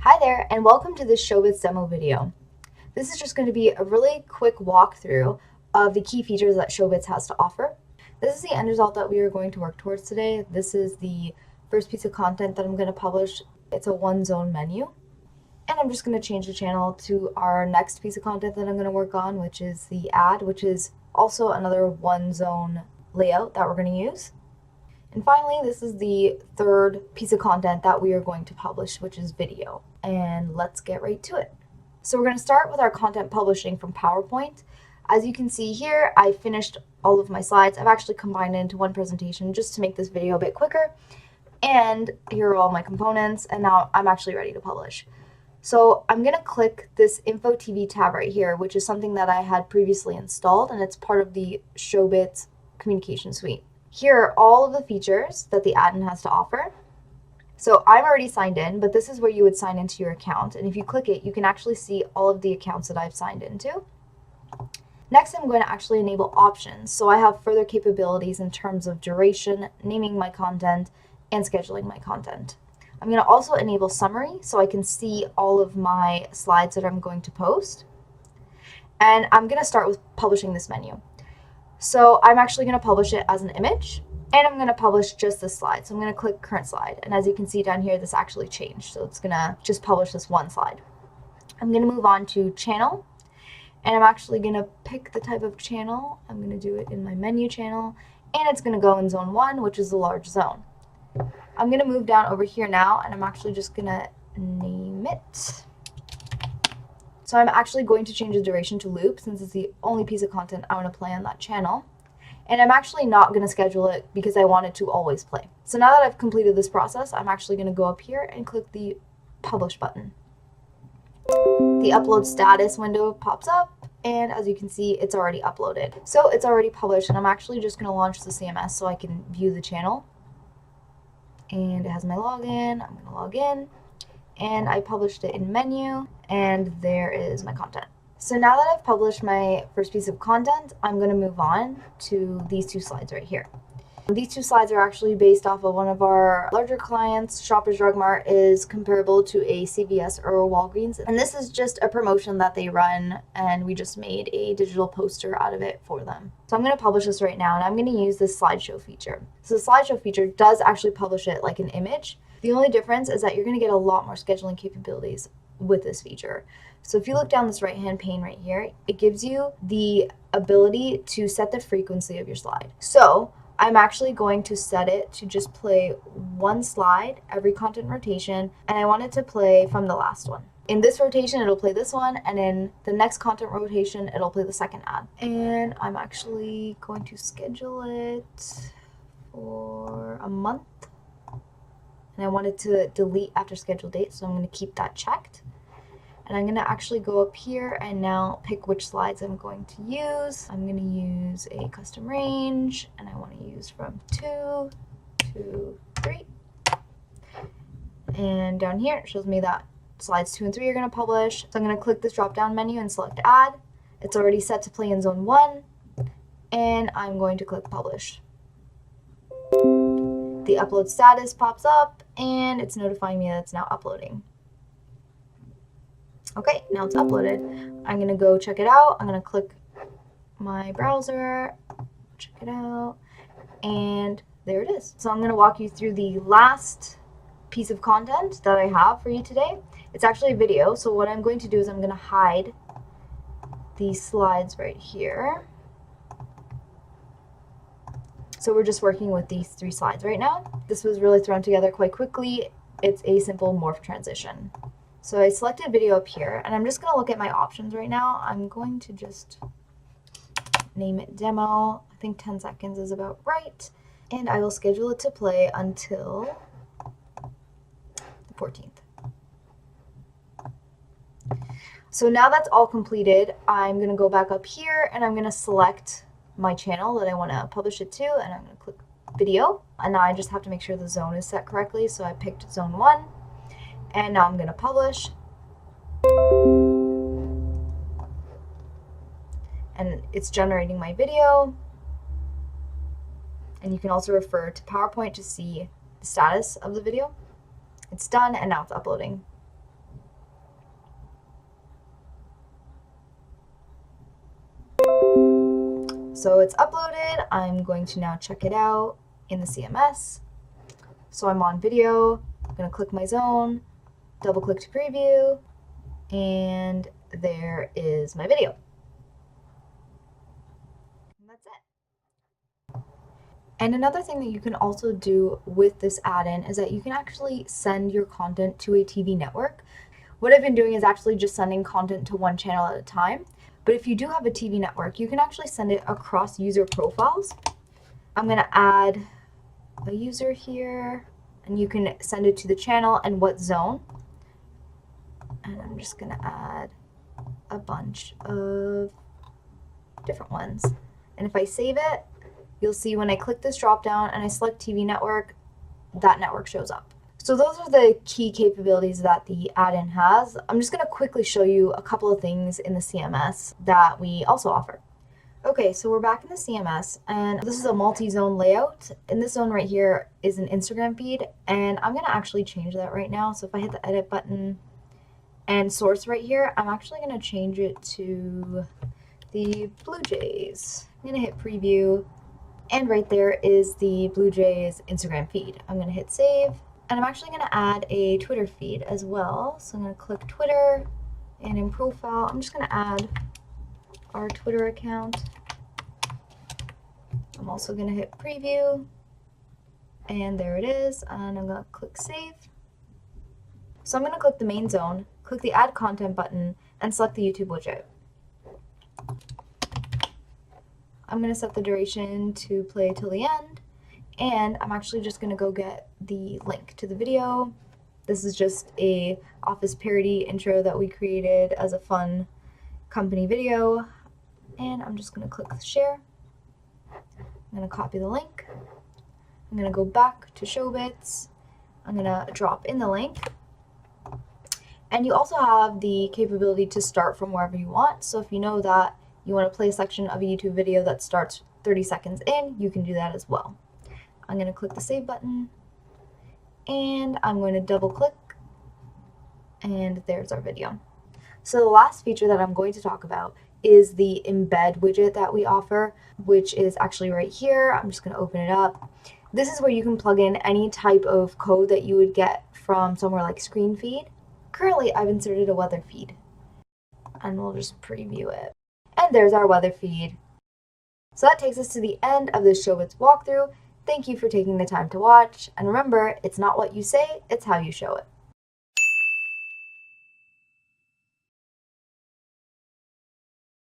Hi there, and welcome to this ShowBitz demo video. This is just going to be a really quick walkthrough of the key features that ShowBitz has to offer. This is the end result that we are going to work towards today. This is the first piece of content that I'm going to publish. It's a one-zone menu. And I'm just going to change the channel to our next piece of content that I'm going to work on, which is the ad, which is also another one-zone layout that we're going to use. And finally, this is the third piece of content that we are going to publish, which is video. And let's get right to it. So we're going to start with our content publishing from PowerPoint. As you can see here, I finished all of my slides. I've actually combined it into one presentation just to make this video a bit quicker. And here are all my components, and now I'm actually ready to publish. So I'm going to click this Info TV tab right here, which is something that I had previously installed, and it's part of the ShowBitz communication suite. Here are all of the features that the admin has to offer. So I'm already signed in, but this is where you would sign into your account. And if you click it, you can actually see all of the accounts that I've signed into. Next, I'm going to actually enable options. So I have further capabilities in terms of duration, naming my content, and scheduling my content. I'm going to also enable summary so I can see all of my slides that I'm going to post. And I'm going to start with publishing this menu. So I'm actually going to publish it as an image, and I'm going to publish just this slide. So I'm going to click current slide, and as you can see down here, this actually changed. So it's going to just publish this one slide. I'm going to move on to channel, and I'm actually going to pick the type of channel. I'm going to do it in my menu channel, and it's going to go in zone 1, which is the large zone. I'm going to move down over here now, and I'm actually just going to name it. So I'm actually going to change the duration to loop since it's the only piece of content I want to play on that channel. And I'm actually not going to schedule it because I want it to always play. So now that I've completed this process, I'm actually going to go up here and click the publish button. The upload status window pops up, and as you can see, it's already uploaded. So it's already published, and I'm actually just going to launch the CMS so I can view the channel. And it has my login. I'm going to log in. And I published it in menu, and there is my content. So now that I've published my first piece of content, I'm going to move on to these two slides right here. These two slides are actually based off of one of our larger clients. Shoppers Drug Mart is comparable to a CVS or a Walgreens, and this is just a promotion that they run, and we just made a digital poster out of it for them. So I'm going to publish this right now, and I'm going to use this slideshow feature. So the slideshow feature does actually publish it like an image. The only difference is that you're going to get a lot more scheduling capabilities with this feature. So if you look down this right-hand pane right here, it gives you the ability to set the frequency of your slide. So I'm actually going to set it to just play one slide every content rotation, and I want it to play from the last one. In this rotation, it'll play this one, and in the next content rotation, it'll play the second ad. And I'm actually going to schedule it for a month. And I wanted to delete after scheduled date, so I'm going to keep that checked. And I'm going to actually go up here and now pick which slides I'm going to use. I'm going to use a custom range, and I want to use from 2 to 3. And down here it shows me that slides 2 and 3 are going to publish. So I'm going to click this drop-down menu and select add. It's already set to play in zone 1, and I'm going to click publish. The upload status pops up, and it's notifying me that it's now uploading. Okay, now it's uploaded. I'm going to go check it out. I'm going to click my browser, check it out, and there it is. So I'm going to walk you through the last piece of content that I have for you today. It's actually a video, so what I'm going to do is I'm going to hide these slides right here. So we're just working with these 3 slides right now. This was really thrown together quite quickly. It's a simple morph transition. So I selected video up here, and I'm just going to look at my options right now. I'm going to just name it demo. I think 10 seconds is about right. And I will schedule it to play until the 14th. So now that's all completed, I'm going to go back up here, and I'm going to select my channel that I want to publish it to, and I'm going to click video, and now I just have to make sure the zone is set correctly. So I picked zone 1, and now I'm going to publish, and it's generating my video. And you can also refer to PowerPoint to see the status of the video. It's done, and now it's uploading. So it's uploaded. I'm going to now check it out in the CMS. So I'm on video. I'm going to click my zone, double click to preview, and there is my video. And that's it. And another thing that you can also do with this add-in is that you can actually send your content to a TV network. What I've been doing is actually just sending content to one channel at a time. But if you do have a TV network, you can actually send it across user profiles. I'm going to add a user here, and you can send it to the channel and what zone. And I'm just going to add a bunch of different ones. And if I save it, you'll see when I click this drop down and I select TV network, that network shows up. So those are the key capabilities that the add-in has. I'm just going to quickly show you a couple of things in the CMS that we also offer. Okay, so we're back in the CMS, and this is a multi-zone layout. In this zone right here is an Instagram feed, and I'm going to actually change that right now. So if I hit the edit button and source right here, I'm actually going to change it to the Blue Jays. I'm going to hit preview, and right there is the Blue Jays Instagram feed. I'm going to hit save, and I'm actually going to add a Twitter feed as well. So I'm going to click Twitter, and in profile, I'm just going to add our Twitter account. I'm also going to hit preview, and there it is, and I'm going to click save. So I'm going to click the main zone, click the add content button, and select the YouTube widget. I'm going to set the duration to play till the end, and I'm actually just going to go get the link to the video. This is just a Office parody intro that we created as a fun company video, and I'm just going to click share. I'm going to copy the link. I'm going to go back to ShowBitz. I'm going to drop in the link. And you also have the capability to start from wherever you want. So if you know that you want to play a section of a YouTube video that starts 30 seconds in, you can do that as well. I'm going to click the save button, and I'm going to double click, and there's our video. So the last feature that I'm going to talk about is the embed widget that we offer, which is actually right here. I'm just going to open it up. This is where you can plug in any type of code that you would get from somewhere like ScreenFeed. Currently, I've inserted a weather feed, and we'll just preview it. And there's our weather feed. So that takes us to the end of this ShowBitz walkthrough. Thank you for taking the time to watch, and remember, it's not what you say, it's how you show it.